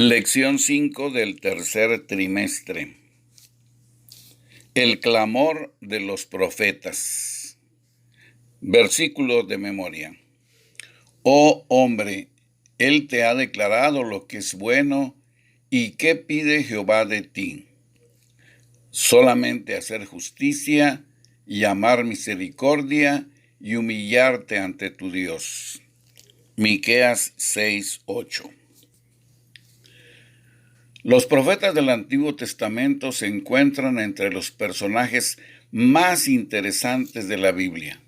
Lección 5 del tercer trimestre. El clamor de los profetas. Versículo de memoria. Oh hombre, Él te ha declarado lo que es bueno, ¿y qué pide Jehová de ti? Solamente hacer justicia y amar misericordia y humillarte ante tu Dios. Miqueas 6:8. Los profetas del Antiguo Testamento se encuentran entre los personajes más interesantes de la Biblia.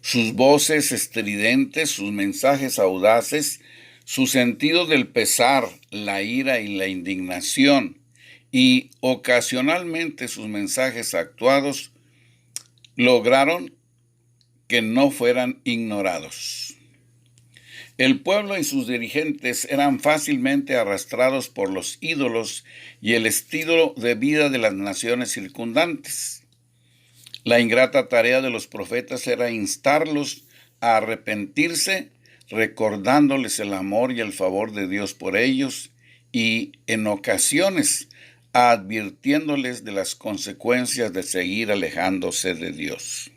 Sus voces estridentes, sus mensajes audaces, su sentido del pesar, la ira y la indignación, y ocasionalmente sus mensajes actuados, lograron que no fueran ignorados. El pueblo y sus dirigentes eran fácilmente arrastrados por los ídolos y el estilo de vida de las naciones circundantes. La ingrata tarea de los profetas era instarlos a arrepentirse, recordándoles el amor y el favor de Dios por ellos y, en ocasiones, advirtiéndoles de las consecuencias de seguir alejándose de Dios.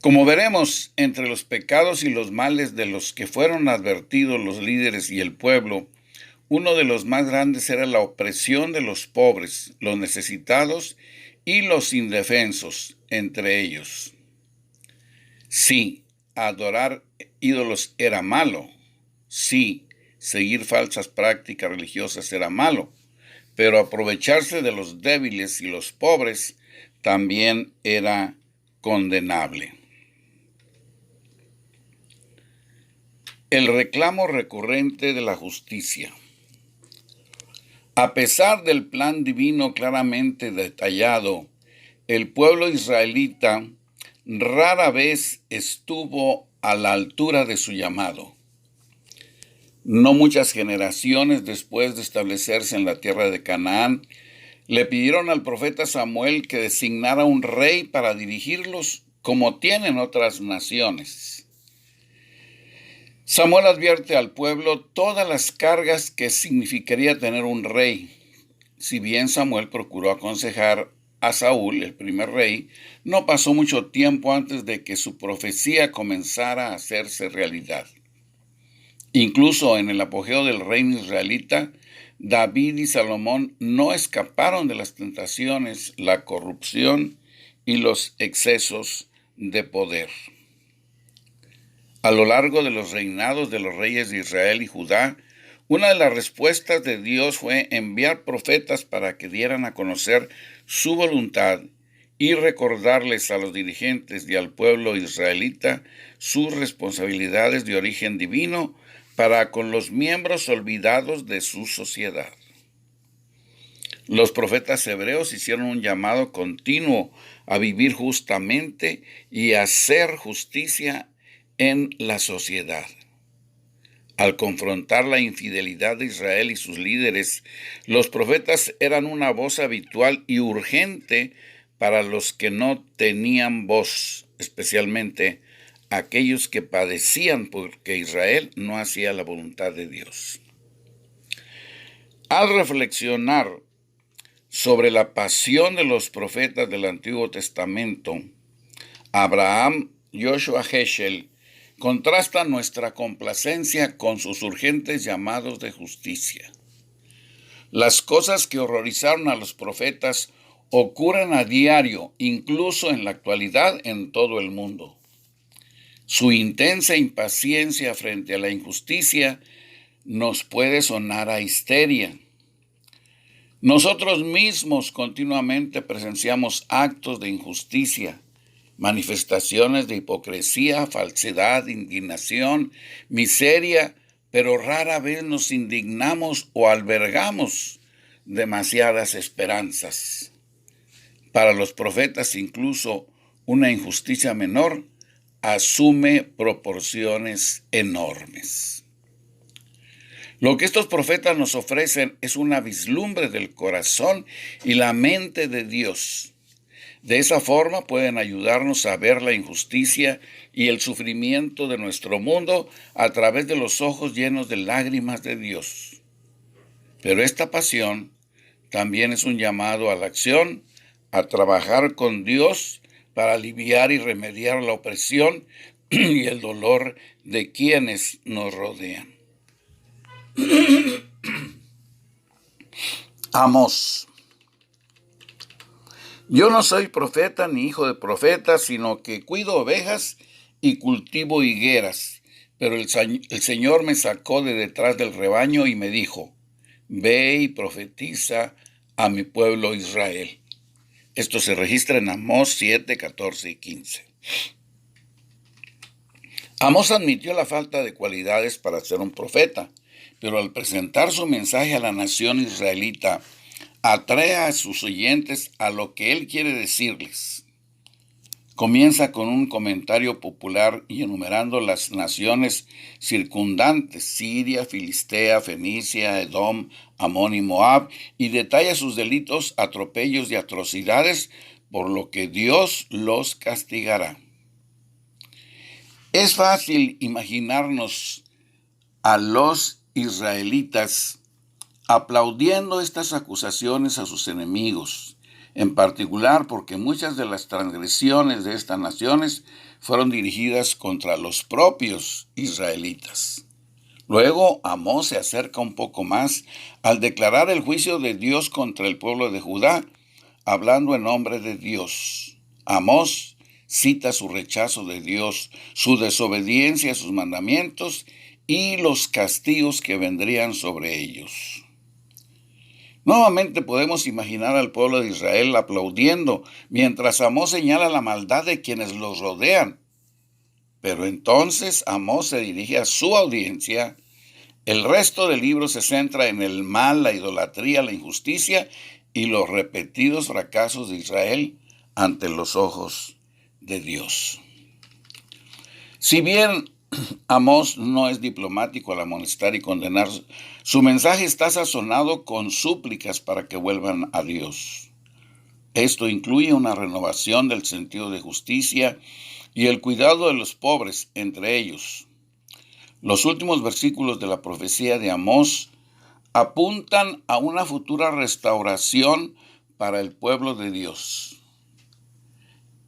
Como veremos, entre los pecados y los males de los que fueron advertidos los líderes y el pueblo, uno de los más grandes era la opresión de los pobres, los necesitados y los indefensos entre ellos. Sí, adorar ídolos era malo. Sí, seguir falsas prácticas religiosas era malo. Pero aprovecharse de los débiles y los pobres también era condenable. El reclamo recurrente de la justicia. A pesar del plan divino claramente detallado, el pueblo israelita rara vez estuvo a la altura de su llamado. No muchas generaciones después de establecerse en la tierra de Canaán, le pidieron al profeta Samuel que designara un rey para dirigirlos como tienen otras naciones. Samuel advierte al pueblo todas las cargas que significaría tener un rey. Si bien Samuel procuró aconsejar a Saúl, el primer rey, no pasó mucho tiempo antes de que su profecía comenzara a hacerse realidad. Incluso en el apogeo del reino israelita, David y Salomón no escaparon de las tentaciones, la corrupción y los excesos de poder. A lo largo de los reinados de los reyes de Israel y Judá, una de las respuestas de Dios fue enviar profetas para que dieran a conocer su voluntad y recordarles a los dirigentes y al pueblo israelita sus responsabilidades de origen divino para con los miembros olvidados de su sociedad. Los profetas hebreos hicieron un llamado continuo a vivir justamente y a hacer justicia en la sociedad. Al confrontar la infidelidad de Israel y sus líderes, los profetas eran una voz habitual y urgente para los que no tenían voz, especialmente aquellos que padecían porque Israel no hacía la voluntad de Dios. Al reflexionar sobre la pasión de los profetas del Antiguo Testamento, Abraham Joshua Heschel contrasta nuestra complacencia con sus urgentes llamados de justicia. Las cosas que horrorizaron a los profetas ocurren a diario, incluso en la actualidad, en todo el mundo. Su intensa impaciencia frente a la injusticia nos puede sonar a histeria. Nosotros mismos continuamente presenciamos actos de injusticia, manifestaciones de hipocresía, falsedad, indignación, miseria, pero rara vez nos indignamos o albergamos demasiadas esperanzas. Para los profetas, incluso una injusticia menor asume proporciones enormes. Lo que estos profetas nos ofrecen es una vislumbre del corazón y la mente de Dios. De esa forma pueden ayudarnos a ver la injusticia y el sufrimiento de nuestro mundo a través de los ojos llenos de lágrimas de Dios. Pero esta pasión también es un llamado a la acción, a trabajar con Dios para aliviar y remediar la opresión y el dolor de quienes nos rodean. Amós. Yo no soy profeta ni hijo de profeta, sino que cuido ovejas y cultivo higueras. Pero el Señor me sacó de detrás del rebaño y me dijo: ve y profetiza a mi pueblo Israel. Esto se registra en Amós 7, 14 y 15. Amós admitió la falta de cualidades para ser un profeta, pero al presentar su mensaje a la nación israelita, atrae a sus oyentes a lo que él quiere decirles. Comienza con un comentario popular y enumerando las naciones circundantes: Siria, Filistea, Fenicia, Edom, Amón y Moab, y detalla sus delitos, atropellos y atrocidades, por lo que Dios los castigará. Es fácil imaginarnos a los israelitas aplaudiendo estas acusaciones a sus enemigos, en particular porque muchas de las transgresiones de estas naciones fueron dirigidas contra los propios israelitas. Luego Amós se acerca un poco más al declarar el juicio de Dios contra el pueblo de Judá, hablando en nombre de Dios. Amós cita su rechazo de Dios, su desobediencia a sus mandamientos y los castigos que vendrían sobre ellos. Nuevamente podemos imaginar al pueblo de Israel aplaudiendo mientras Amós señala la maldad de quienes los rodean. Pero entonces Amós se dirige a su audiencia. El resto del libro se centra en el mal, la idolatría, la injusticia y los repetidos fracasos de Israel ante los ojos de Dios. Si bien Amós no es diplomático al amonestar y condenar, su mensaje está sazonado con súplicas para que vuelvan a Dios. Esto incluye una renovación del sentido de justicia y el cuidado de los pobres, entre ellos. Los últimos versículos de la profecía de Amós apuntan a una futura restauración para el pueblo de Dios.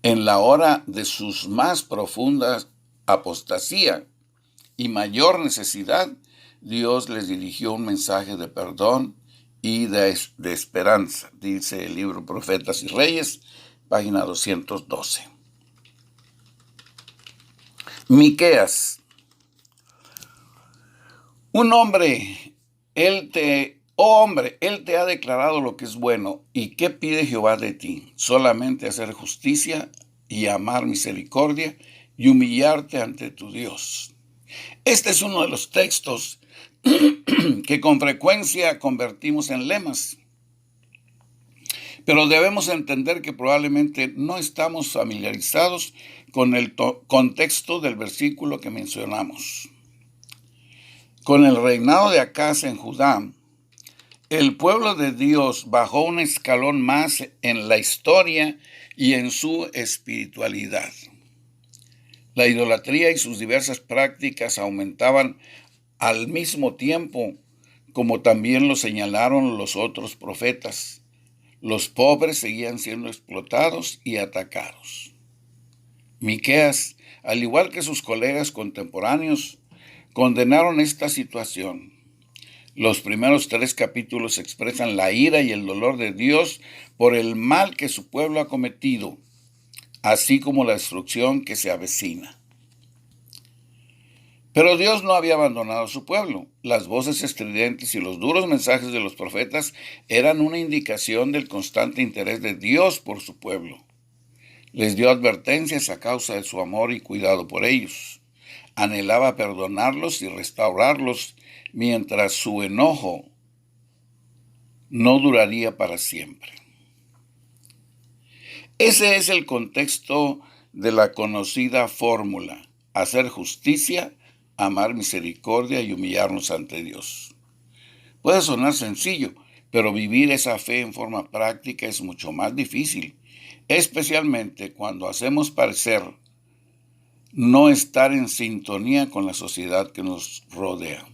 En la hora de sus más profundas apostasía y mayor necesidad, Dios les dirigió un mensaje de perdón y de esperanza, dice el libro Profetas y Reyes, página 212. Miqueas. Hombre, él te ha declarado lo que es bueno. ¿Y qué pide Jehová de ti? Solamente hacer justicia y amar misericordia y humillarte ante tu Dios. Este es uno de los textos que con frecuencia convertimos en lemas. Pero debemos entender que probablemente no estamos familiarizados con el contexto del versículo que mencionamos. Con el reinado de Acaz en Judá, el pueblo de Dios bajó un escalón más en la historia y en su espiritualidad. La idolatría y sus diversas prácticas aumentaban al mismo tiempo, como también lo señalaron los otros profetas. Los pobres seguían siendo explotados y atacados. Miqueas, al igual que sus colegas contemporáneos, condenaron esta situación. Los primeros 3 capítulos expresan la ira y el dolor de Dios por el mal que su pueblo ha cometido, así como la destrucción que se avecina. Pero Dios no había abandonado a su pueblo. Las voces estridentes y los duros mensajes de los profetas eran una indicación del constante interés de Dios por su pueblo. Les dio advertencias a causa de su amor y cuidado por ellos. Anhelaba perdonarlos y restaurarlos, mientras su enojo no duraría para siempre. Ese es el contexto de la conocida fórmula: hacer justicia, amar misericordia y humillarnos ante Dios. Puede sonar sencillo, pero vivir esa fe en forma práctica es mucho más difícil. especialmente cuando hacemos parecer no estar en sintonía con la sociedad que nos rodea.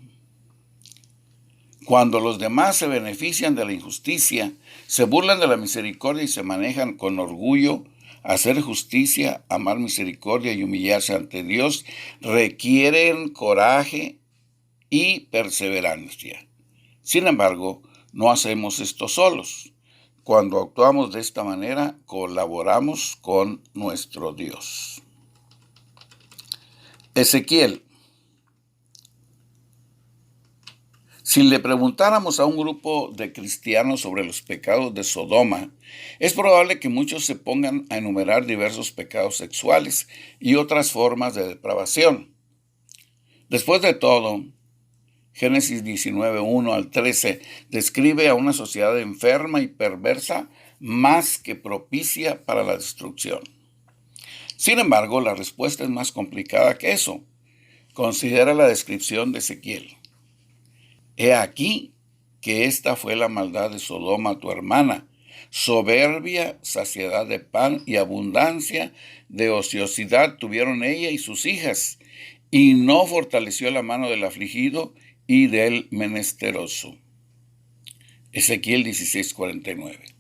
Cuando los demás se benefician de la injusticia, se burlan de la misericordia y se manejan con orgullo, hacer justicia, amar misericordia y humillarse ante Dios requieren coraje y perseverancia. Sin embargo, no hacemos esto solos. Cuando actuamos de esta manera, colaboramos con nuestro Dios. Ezequiel. Si le preguntáramos a un grupo de cristianos sobre los pecados de Sodoma, es probable que muchos se pongan a enumerar diversos pecados sexuales y otras formas de depravación. Después de todo, Génesis 19, 1 al 13, describe a una sociedad enferma y perversa más que propicia para la destrucción. Sin embargo, la respuesta es más complicada que eso. Considera la descripción de Ezequiel. He aquí que esta fue la maldad de Sodoma, tu hermana, soberbia, saciedad de pan y abundancia de ociosidad tuvieron ella y sus hijas, y no fortaleció la mano del afligido y del menesteroso. Ezequiel 16:49.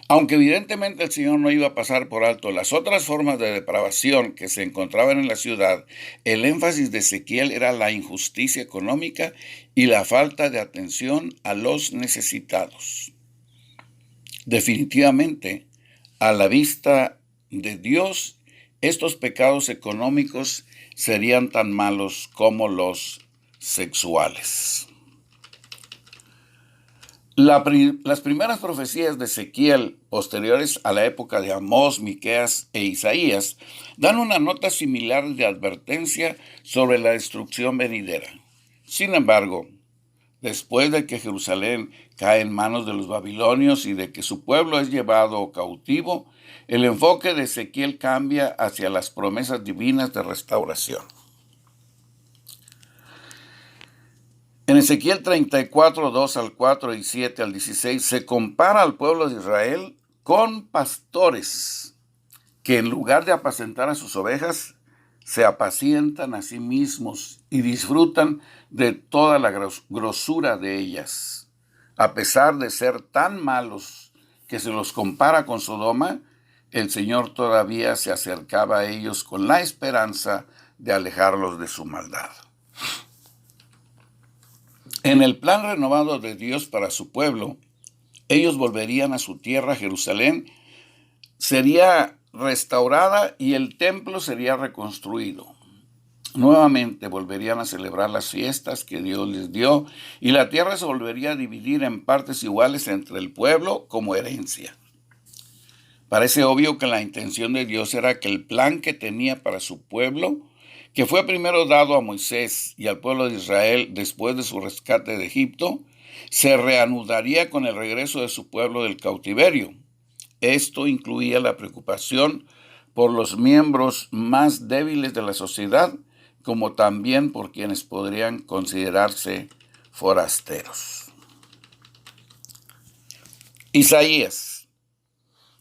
Aunque evidentemente el Señor no iba a pasar por alto las otras formas de depravación que se encontraban en la ciudad, el énfasis de Ezequiel era la injusticia económica y la falta de atención a los necesitados. Definitivamente, a la vista de Dios, estos pecados económicos serían tan malos como los sexuales. Las primeras profecías de Ezequiel, posteriores a la época de Amós, Miqueas e Isaías, dan una nota similar de advertencia sobre la destrucción venidera. Sin embargo, después de que Jerusalén cae en manos de los babilonios y de que su pueblo es llevado cautivo, el enfoque de Ezequiel cambia hacia las promesas divinas de restauración. En Ezequiel 34, 2 al 4 y 7 al 16, se compara al pueblo de Israel con pastores que en lugar de apacentar a sus ovejas, se apacientan a sí mismos y disfrutan de toda la grosura de ellas. A pesar de ser tan malos que se los compara con Sodoma, el Señor todavía se acercaba a ellos con la esperanza de alejarlos de su maldad. En el plan renovado de Dios para su pueblo, ellos volverían a su tierra, Jerusalén, sería restaurada y el templo sería reconstruido. Nuevamente volverían a celebrar las fiestas que Dios les dio y la tierra se volvería a dividir en partes iguales entre el pueblo como herencia. Parece obvio que la intención de Dios era que el plan que tenía para su pueblo, que fue primero dado a Moisés y al pueblo de Israel después de su rescate de Egipto, se reanudaría con el regreso de su pueblo del cautiverio. Esto incluía la preocupación por los miembros más débiles de la sociedad, como también por quienes podrían considerarse forasteros. Isaías.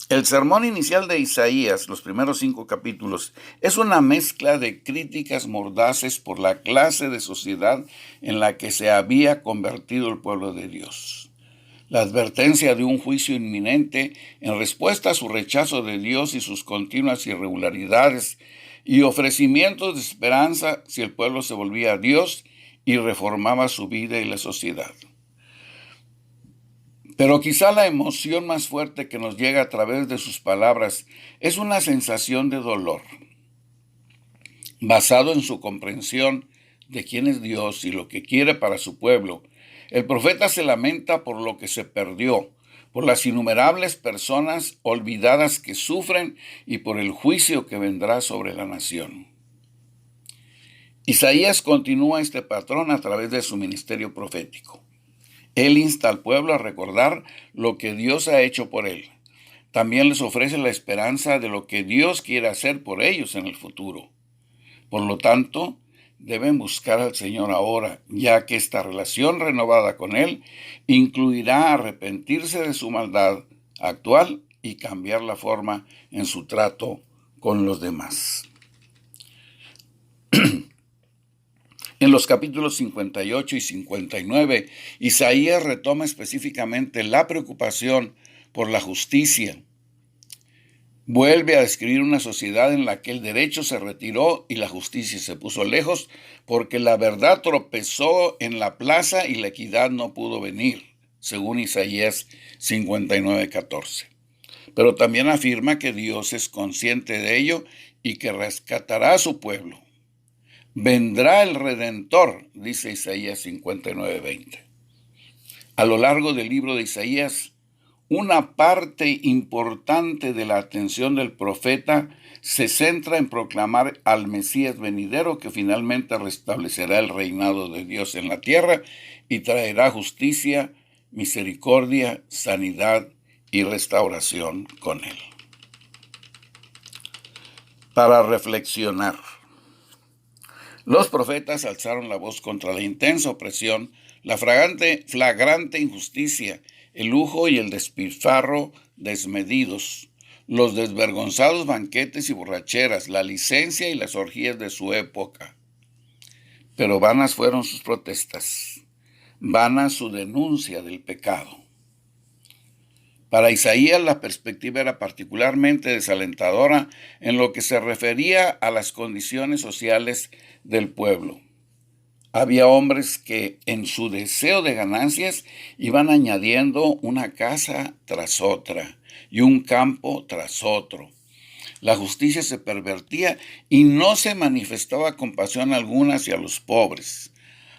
El sermón inicial de Isaías, los primeros 5 capítulos, es una mezcla de críticas mordaces por la clase de sociedad en la que se había convertido el pueblo de Dios. La advertencia de un juicio inminente en respuesta a su rechazo de Dios y sus continuas irregularidades y ofrecimientos de esperanza si el pueblo se volvía a Dios y reformaba su vida y la sociedad. Pero quizá la emoción más fuerte que nos llega a través de sus palabras es una sensación de dolor, basado en su comprensión de quién es Dios y lo que quiere para su pueblo. El profeta se lamenta por lo que se perdió, por las innumerables personas olvidadas que sufren y por el juicio que vendrá sobre la nación. Isaías continúa este patrón a través de su ministerio profético. Él insta al pueblo a recordar lo que Dios ha hecho por él. También les ofrece la esperanza de lo que Dios quiere hacer por ellos en el futuro. Por lo tanto, deben buscar al Señor ahora, ya que esta relación renovada con Él incluirá arrepentirse de su maldad actual y cambiar la forma en su trato con los demás. En los capítulos 58 y 59, Isaías retoma específicamente la preocupación por la justicia. Vuelve a describir una sociedad en la que el derecho se retiró y la justicia se puso lejos, porque la verdad tropezó en la plaza y la equidad no pudo venir, según Isaías 59:14. Pero también afirma que Dios es consciente de ello y que rescatará a su pueblo. Vendrá el Redentor, dice Isaías 59:20. A lo largo del libro de Isaías, una parte importante de la atención del profeta se centra en proclamar al Mesías venidero que finalmente restablecerá el reinado de Dios en la tierra y traerá justicia, misericordia, sanidad y restauración con él. Para reflexionar. Los profetas alzaron la voz contra la intensa opresión, la flagrante injusticia, el lujo y el despilfarro desmedidos, los desvergonzados banquetes y borracheras, la licencia y las orgías de su época. Pero vanas fueron sus protestas, vana su denuncia del pecado. Para Isaías la perspectiva era particularmente desalentadora en lo que se refería a las condiciones sociales del pueblo. Había hombres que en su deseo de ganancias iban añadiendo una casa tras otra y un campo tras otro. La justicia se pervertía y no se manifestaba compasión alguna hacia los pobres.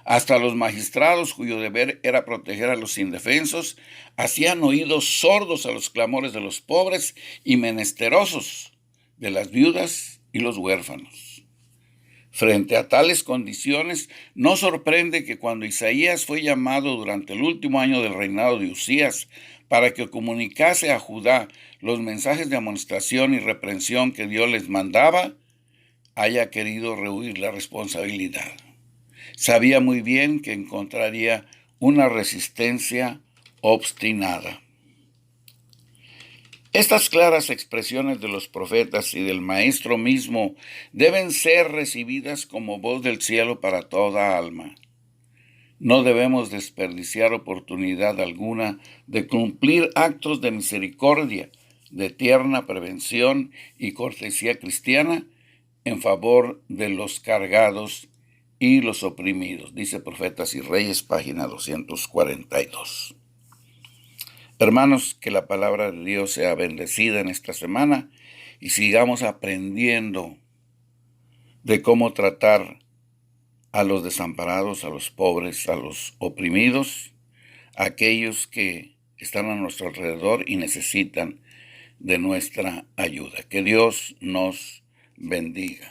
Hasta los magistrados, cuyo deber era proteger a los indefensos, hacían oídos sordos a los clamores de los pobres y menesterosos, de las viudas y los huérfanos. Frente a tales condiciones, no sorprende que cuando Isaías fue llamado durante el último año del reinado de Usías para que comunicase a Judá los mensajes de amonestación y reprensión que Dios les mandaba, haya querido rehuir la responsabilidad. Sabía muy bien que encontraría una resistencia obstinada. Estas claras expresiones de los profetas y del Maestro mismo deben ser recibidas como voz del cielo para toda alma. No debemos desperdiciar oportunidad alguna de cumplir actos de misericordia, de tierna prevención y cortesía cristiana en favor de los cargados y los oprimidos, dice Profetas y Reyes, página 242. Hermanos, que la palabra de Dios sea bendecida en esta semana y sigamos aprendiendo de cómo tratar a los desamparados, a los pobres, a los oprimidos, a aquellos que están a nuestro alrededor y necesitan de nuestra ayuda. Que Dios nos bendiga.